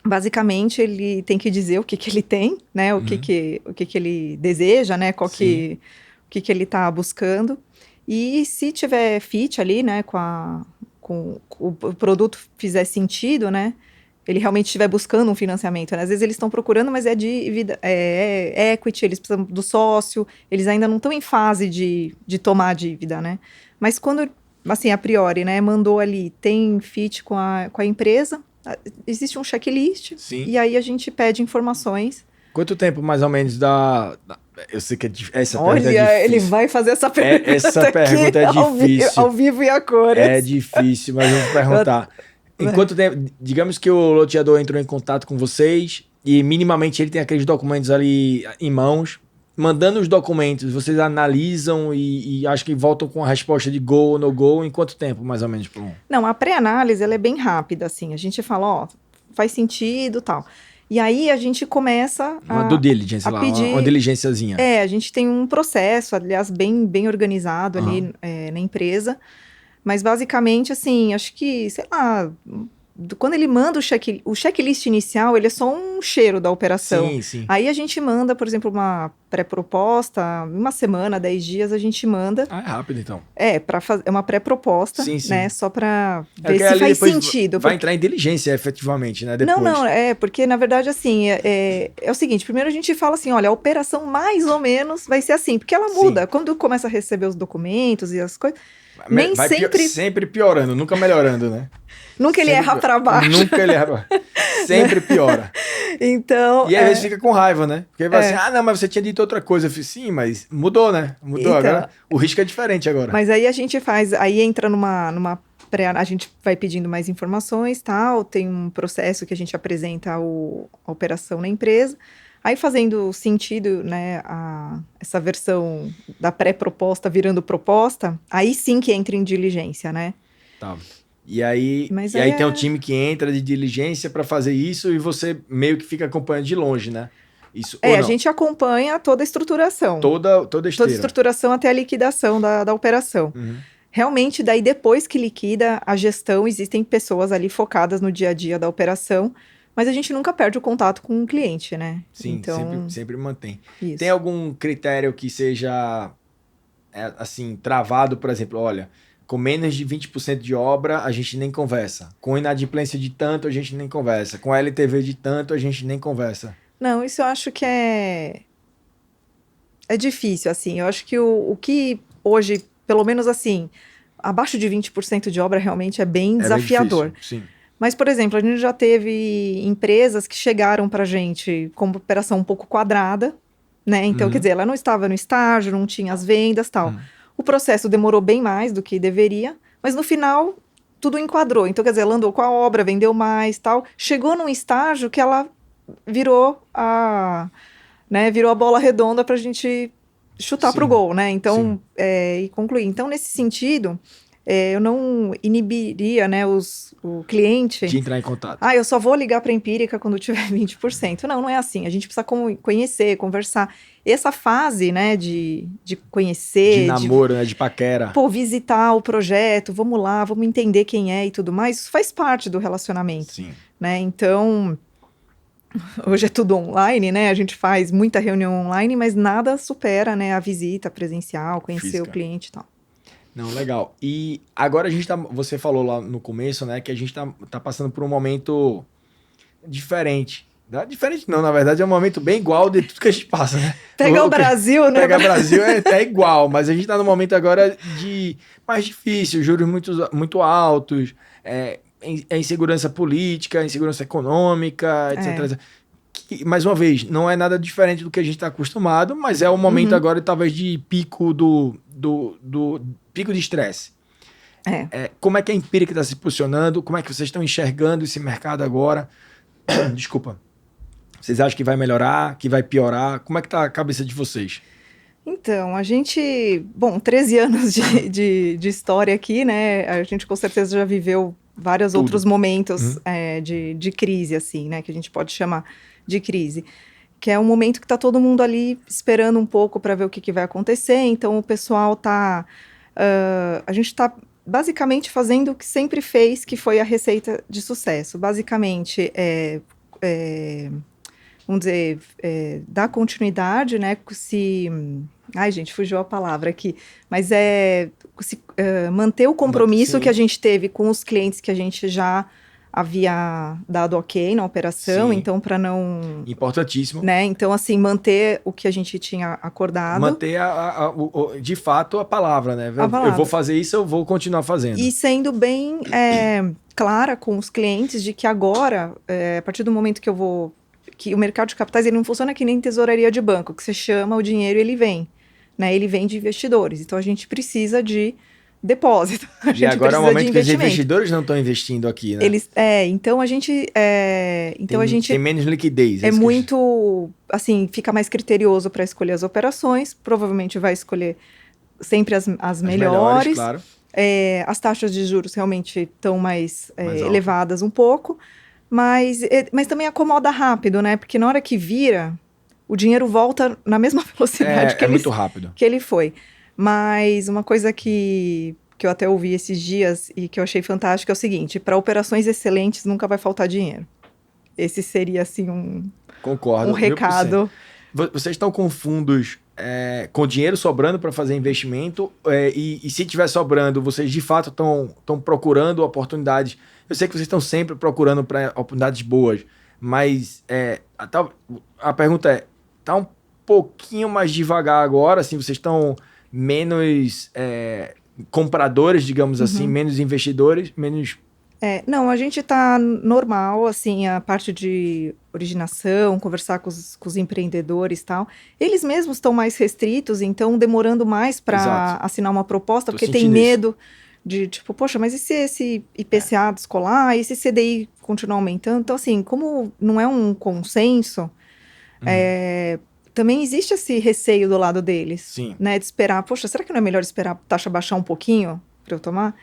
Basicamente, ele tem que dizer o que ele tem, né, o que ele deseja, né, o que ele está buscando. E se tiver fit ali, né, com o produto fizer sentido, né, ele realmente estiver buscando um financiamento, né? Às vezes eles estão procurando, mas é equity, eles precisam do sócio, eles ainda não estão em fase de tomar a dívida, né? Mas quando, assim, a priori, né, mandou ali, tem fit com a empresa, existe um checklist, e aí a gente pede informações. Quanto tempo, mais ou menos, eu sei que essa pergunta é difícil. Olha, ele vai fazer essa pergunta essa pergunta é difícil. Ao vivo e a cores. É difícil, mas vamos perguntar. Em quanto tempo, digamos que o loteador entrou em contato com vocês e minimamente ele tem aqueles documentos ali em mãos, mandando os documentos, vocês analisam e acho que voltam com a resposta de go ou no go, em quanto tempo, mais ou menos? Não, a pré-análise ela é bem rápida, assim, a gente fala, faz sentido e tal. E aí a gente começa uma due diligence lá, pedir, uma diligênciazinha. A gente tem um processo, aliás, bem organizado ali na empresa. Mas, basicamente, assim, acho que, sei lá, quando ele manda o checklist inicial, ele é só um cheiro da operação. Sim. Aí a gente manda, por exemplo, uma pré-proposta, uma semana, 10 dias, a gente manda. É rápido, então. É uma pré-proposta, né, só para ver se faz sentido. Vai entrar em diligência, efetivamente, né, depois. Não, porque, na verdade, assim, é o seguinte, primeiro a gente fala assim, olha, a operação mais ou menos vai ser assim, porque ela muda. Quando começa a receber os documentos e as coisas... sempre piorando, nunca melhorando, né? Nunca ele erra pra baixo. Nunca ele erra. Sempre piora. Então. E às vezes fica com raiva, né? Porque vai assim, não, mas você tinha dito outra coisa. Eu falei, sim, mas mudou, né? Mudou agora. O risco é diferente agora. Mas aí a gente entra numa a gente vai pedindo mais informações, tal. Tem um processo que a gente apresenta a operação na empresa. Aí, fazendo sentido, né, essa versão da pré-proposta virando proposta, aí sim que entra em diligência, né? Tá. E aí tem um time que entra de diligência para fazer isso e você meio que fica acompanhando de longe, né? Isso, a gente acompanha toda a estruturação. Toda a esteira. Toda a estruturação até a liquidação da operação. Realmente, daí depois que liquida a gestão, existem pessoas ali focadas no dia a dia da operação, mas a gente nunca perde o contato com o cliente, né? Sim, então, sempre mantém. Isso. Tem algum critério que seja, assim, travado, por exemplo, olha, com menos de 20% de obra, a gente nem conversa. Com inadimplência de tanto, a gente nem conversa. Com LTV de tanto, a gente nem conversa. Não, isso eu acho que é difícil, assim. Eu acho que o que hoje, pelo menos assim, abaixo de 20% de obra realmente é bem desafiador. Bem difícil, sim. Mas, por exemplo, a gente já teve empresas que chegaram para a gente com uma operação um pouco quadrada, né? Então, quer dizer, ela não estava no estágio, não tinha as vendas e tal. O processo demorou bem mais do que deveria, mas no final tudo enquadrou. Então, quer dizer, ela andou com a obra, vendeu mais tal. Chegou num estágio que ela virou a bola redonda para a gente chutar para o gol, né? Então, e concluir. Então, nesse sentido... eu não inibiria, né, o cliente de entrar em contato. Eu só vou ligar para a Empírica quando tiver 20%. Não é assim. A gente precisa conhecer, conversar. Essa fase, né, de conhecer... De namoro, né, de paquera. Visitar o projeto, vamos lá, vamos entender quem é e tudo mais. Isso faz parte do relacionamento. Sim. Né? Então, hoje é tudo online, né? A gente faz muita reunião online, mas nada supera, né, a visita presencial, conhecer Física. O cliente e tal. Não, legal. E agora você falou lá no começo, né, que a gente tá passando por um momento diferente. Diferente não, na verdade é um momento bem igual de tudo que a gente passa, né? Pega o Brasil, né? Pega o Brasil é até igual, mas a gente tá no momento agora mais difícil, juros muito altos, insegurança política, insegurança econômica, etc. Que, mais uma vez, não é nada diferente do que a gente está acostumado, mas é o momento agora, talvez, de pico pico de estresse. Como é que a Empírica está se posicionando? Como é que vocês estão enxergando esse mercado agora? Desculpa. Vocês acham que vai melhorar, que vai piorar? Como é que está a cabeça de vocês? Então, a gente... Bom, 13 anos de história aqui, né? A gente com certeza já viveu vários outros momentos de crise, assim, né? Que a gente pode chamar de crise. Que é um momento que está todo mundo ali esperando um pouco para ver o que vai acontecer. Então, o pessoal está... a gente está basicamente fazendo o que sempre fez, que foi a receita de sucesso. Basicamente, vamos dizer, dar continuidade, né? Ai, gente, fugiu a palavra aqui. Mas manter o compromisso que a gente teve com os clientes que a gente já havia dado ok na operação, Sim. Então para não... Importantíssimo. Né? Então, assim, manter o que a gente tinha acordado. Manter, de fato, a palavra, né? Eu vou fazer isso, eu vou continuar fazendo. E sendo bem clara com os clientes de que agora, a partir do momento que o mercado de capitais ele não funciona que nem tesouraria de banco, que você chama o dinheiro e ele vem. Né? Ele vem de investidores. Então, a gente precisa de depósito. E agora é o momento que os investidores não estão investindo aqui, né? Então a gente... tem menos liquidez. Muito... Assim, fica mais criterioso para escolher as operações. Provavelmente vai escolher sempre as melhores. Claro. As taxas de juros realmente estão mais elevadas um pouco. Mas também acomoda rápido, né? Porque na hora que vira, o dinheiro volta na mesma velocidade muito rápido. Que ele foi. Mas uma coisa que eu até ouvi esses dias e que eu achei fantástico é o seguinte: para operações excelentes nunca vai faltar dinheiro. Esse seria, assim, Concordo, um recado. 1000%. Vocês estão com fundos com dinheiro sobrando para fazer investimento e se tiver sobrando, vocês de fato estão procurando oportunidades. Eu sei que vocês estão sempre procurando para oportunidades boas, mas a pergunta está um pouquinho mais devagar agora, assim, vocês estão menos compradores, digamos assim, menos investidores, menos... Não, a gente está normal, assim, a parte de originação, conversar com os empreendedores e tal. Eles mesmos estão mais restritos, então demorando mais para assinar uma proposta, porque tem medo de, tipo, poxa, mas e se esse IPCA descolar? E se CDI continuar aumentando? Então, assim, como não é um consenso... também existe esse receio do lado deles. Sim. Né, de esperar, poxa, será que não é melhor esperar a taxa baixar um pouquinho para eu tomar?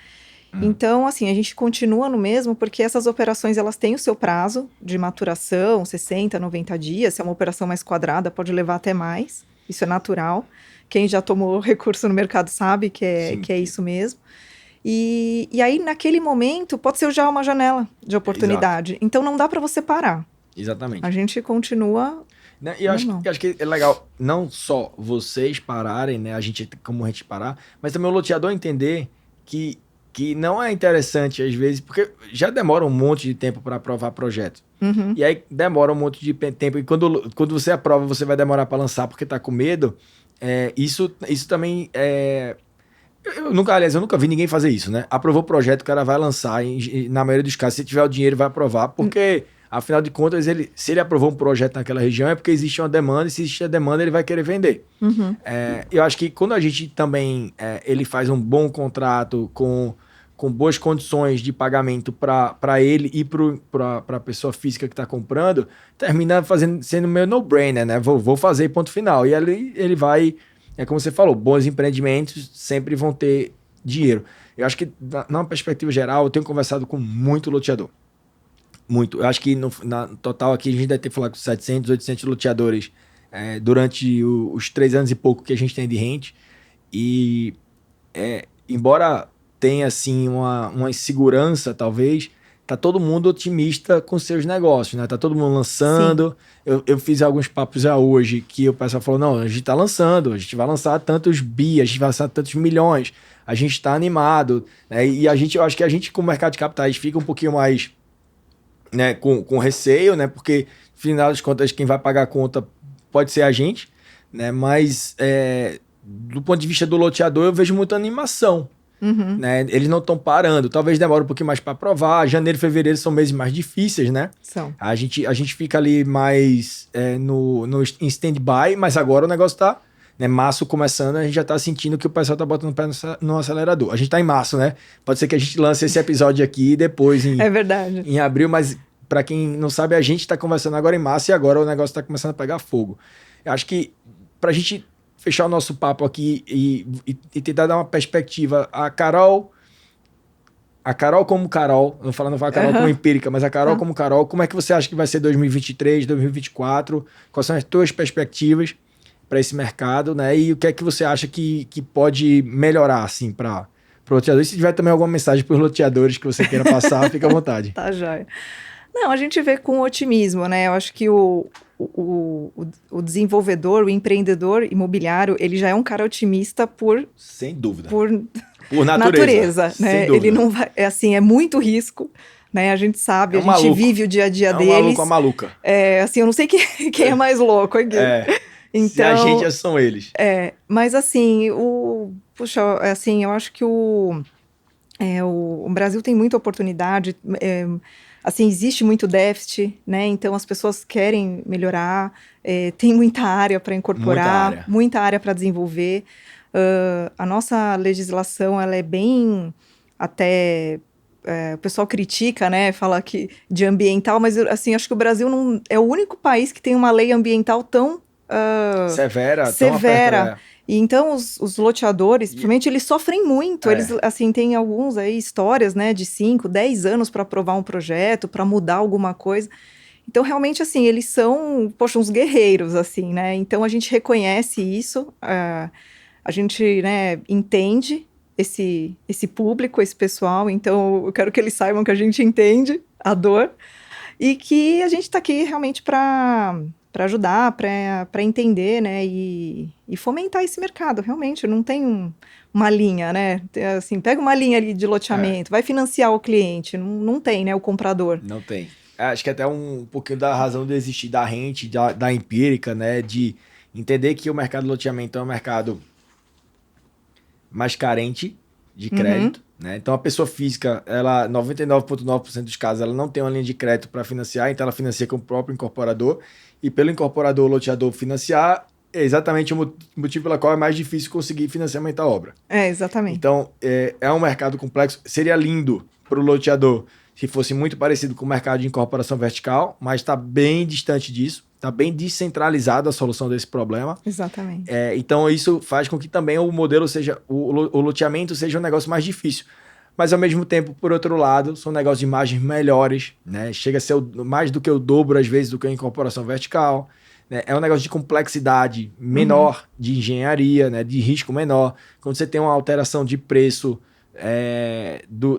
Então, assim, a gente continua no mesmo, porque essas operações, elas têm o seu prazo de maturação, 60, 90 dias. Se é uma operação mais quadrada, pode levar até mais. Isso é natural. Quem já tomou recurso no mercado sabe que é isso mesmo. E aí, naquele momento, pode ser já uma janela de oportunidade. Exato. Então, não dá para você parar. Exatamente. A gente continua... E eu acho que é legal não só vocês pararem, né, como a gente parar, mas também o loteador entender que não é interessante às vezes, porque já demora um monte de tempo para aprovar projeto. E aí demora um monte de tempo, e quando você aprova, você vai demorar para lançar porque tá com medo. Isso também eu nunca vi ninguém fazer isso, né? Aprovou o projeto, o cara vai lançar, e na maioria dos casos, se tiver o dinheiro, vai aprovar, porque... Afinal de contas, se ele aprovou um projeto naquela região, é porque existe uma demanda, e se existe a demanda, ele vai querer vender. Eu acho que quando a gente também ele faz um bom contrato com boas condições de pagamento para ele e para a pessoa física que está comprando, termina sendo meio no-brainer, né? Vou fazer ponto final. E ali ele vai, como você falou, bons empreendimentos sempre vão ter dinheiro. Eu acho que, numa perspectiva geral, eu tenho conversado com muito loteador. Muito. Eu acho que no total aqui a gente deve ter falado com 700, 800 loteadores durante os 3 anos e pouco que a gente tem de rente. E embora tenha assim uma insegurança, talvez, tá todo mundo otimista com seus negócios, né? Tá todo mundo lançando. Eu fiz alguns papos já hoje que o pessoal falou, não, a gente tá lançando, a gente vai lançar tantos bi, a gente vai lançar tantos milhões, a gente tá animado, né? E eu acho que a gente, com o mercado de capitais, fica um pouquinho mais, né, com receio, né? Porque, no final das contas, quem vai pagar a conta pode ser a gente, né? Mas, do ponto de vista do loteador, eu vejo muita animação. Uhum. Né? Eles não estão parando. Talvez demore um pouquinho mais para aprovar. Janeiro e fevereiro são meses mais difíceis, né? São. A gente fica ali mais em stand-by, mas agora o negócio tá, né, março começando, a gente já tá sentindo que o pessoal tá botando o pé no acelerador. A gente tá em março, né? Pode ser que a gente lance esse episódio aqui depois É verdade. em abril, mas para quem não sabe, a gente tá conversando agora em março e agora o negócio tá começando a pegar fogo. Eu acho que pra gente fechar o nosso papo aqui e tentar dar uma perspectiva. A Carol como Carol, não falo a Carol como empírica, mas a Carol como Carol, como é que você acha que vai ser 2023, 2024? Quais são as tuas perspectivas para esse mercado, né? E o que é que você acha que pode melhorar, assim, para o loteador? E se tiver também alguma mensagem para os loteadores que você queira passar, fica à vontade. Tá, joia. Não, a gente vê com otimismo, né? Eu acho que o desenvolvedor, o empreendedor imobiliário, ele já é um cara otimista sem dúvida. Por natureza, né? Ele não vai, é muito risco, né? A gente sabe, a gente vive o dia a dia deles. É um maluco, a maluca. Assim, eu não sei quem é mais louco aqui. Então, se a gente são eles. Mas assim, assim, eu acho que o Brasil tem muita oportunidade, assim, existe muito déficit, né? Então as pessoas querem melhorar, tem muita área para incorporar, muita área para desenvolver. A nossa legislação, ela é bem, até, o pessoal critica, né? Fala que de ambiental, mas assim, acho que o Brasil não é o único país que tem uma lei ambiental tão severa. Tão aperta, E então os loteadores, principalmente, eles sofrem muito. Eles, assim, tem alguns aí histórias, né, de 5, 10 anos para aprovar um projeto, para mudar alguma coisa. Então, realmente, assim, eles são, poxa, uns guerreiros, assim, né? Então, a gente reconhece isso, a gente, né, entende esse público, esse pessoal. Então, eu quero que eles saibam que a gente entende a dor e que a gente está aqui realmente para ajudar, para entender, né, e fomentar esse mercado, realmente, não tem uma linha, né, assim, pega uma linha ali de loteamento, vai financiar o cliente, não tem, né, o comprador. Não tem. Acho que até um pouquinho da razão de existir da rente, da empírica, né, de entender que o mercado de loteamento é um mercado mais carente de crédito, né, então a pessoa física, ela, 99,9% dos casos, ela não tem uma linha de crédito para financiar, então ela financia com o próprio incorporador, e pelo incorporador, o loteador financiar, é exatamente o motivo pelo qual é mais difícil conseguir financiamento da obra. Exatamente. Então, é um mercado complexo. Seria lindo para o loteador se fosse muito parecido com o mercado de incorporação vertical, mas está bem distante disso, está bem descentralizada a solução desse problema. Exatamente. Então, isso faz com que também o modelo seja, o loteamento seja um negócio mais difícil. Mas, ao mesmo tempo, por outro lado, são negócios de margens melhores, né? Chega a ser mais do que o dobro, às vezes, do que a incorporação vertical. Né? É um negócio de complexidade menor, de engenharia, né? De risco menor. Quando você tem uma alteração de preço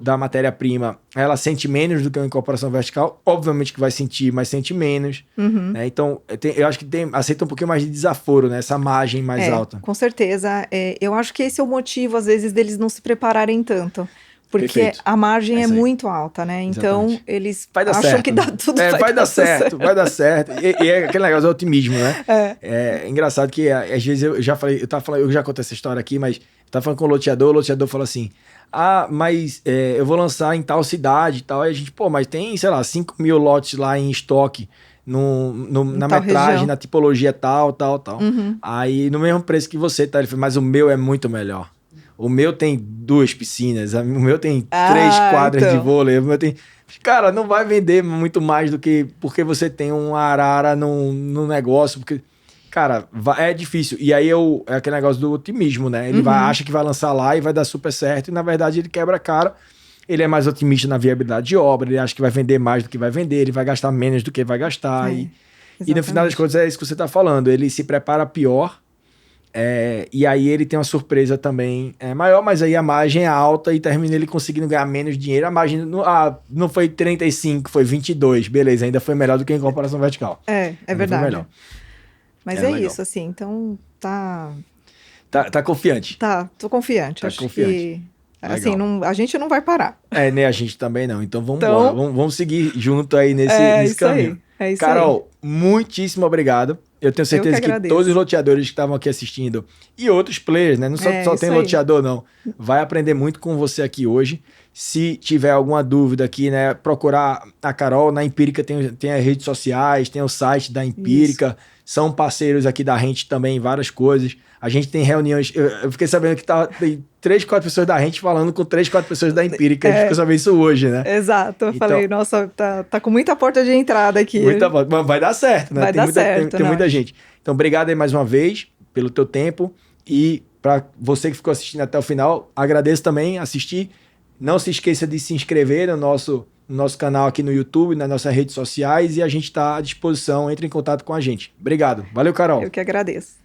da matéria-prima, ela sente menos do que a incorporação vertical. Obviamente que vai sentir, mas sente menos. Né? Então, eu acho que aceita um pouquinho mais de desaforo, né? Essa margem mais alta. Com certeza. Eu acho que esse é o motivo, às vezes, deles não se prepararem tanto. Porque Perfeito. A margem é muito alta, né? Então, exatamente. Eles acham certo, que dá tudo vai dar certo. Vai dar certo. E é aquele negócio do otimismo, né? É engraçado que, às vezes, eu já contei essa história aqui, mas eu tava falando com o loteador falou assim, mas eu vou lançar em tal cidade e tal. Aí a gente, mas tem, sei lá, 5 mil lotes lá em estoque, na metragem, região. Na tipologia tal. Aí, no mesmo preço que você, tá? Ele falou, mas o meu é muito melhor. O meu tem 2 piscinas, o meu tem 3 quadras de vôlei, o meu tem... Cara, não vai vender muito mais do que porque você tem um arara no negócio, porque... Cara, é difícil. E aí é aquele negócio do otimismo, né? Ele acha que vai lançar lá e vai dar super certo, e na verdade ele quebra a cara. Ele é mais otimista na viabilidade de obra, ele acha que vai vender mais do que vai vender, ele vai gastar menos do que vai gastar. E no final das contas é isso que você tá falando. Ele se prepara pior, e aí ele tem uma surpresa também maior, mas aí a margem é alta e termina ele conseguindo ganhar menos dinheiro. A margem não foi 35, foi 22. Beleza, ainda foi melhor do que em comparação vertical. É verdade. Foi melhor. Mas é isso, assim, então tá... Tá confiante? Tô confiante. Tá Acho confiante. que, assim, a gente não vai parar. Nem a gente também não. Então vamos embora. Vamos seguir junto aí nesse caminho. É isso Carol, muitíssimo obrigado. Eu tenho certeza que todos os loteadores que estavam aqui assistindo e outros players, né? Não só tem loteador, não. Vai aprender muito com você aqui hoje. Se tiver alguma dúvida aqui, né? Procurar a Carol. Na Empírica tem as redes sociais, tem o site da Empírica. Isso. São parceiros aqui da Rente também em várias coisas. A gente tem reuniões... Eu fiquei sabendo que tem 3, 4 pessoas da Rente falando com 3, 4 pessoas da Empírica. A gente ficou sabendo isso hoje, né? Exato. Eu falei, nossa, tá com muita porta de entrada aqui. Muita porta. Mas vai dar certo, né? Vai dar certo. Tem muita gente. Então, obrigado aí mais uma vez pelo teu tempo. E para você que ficou assistindo até o final, agradeço também assistir. Não se esqueça de se inscrever no nosso canal aqui no YouTube, nas nossas redes sociais, e a gente está à disposição. Entre em contato com a gente. Obrigado. Valeu, Carol. Eu que agradeço.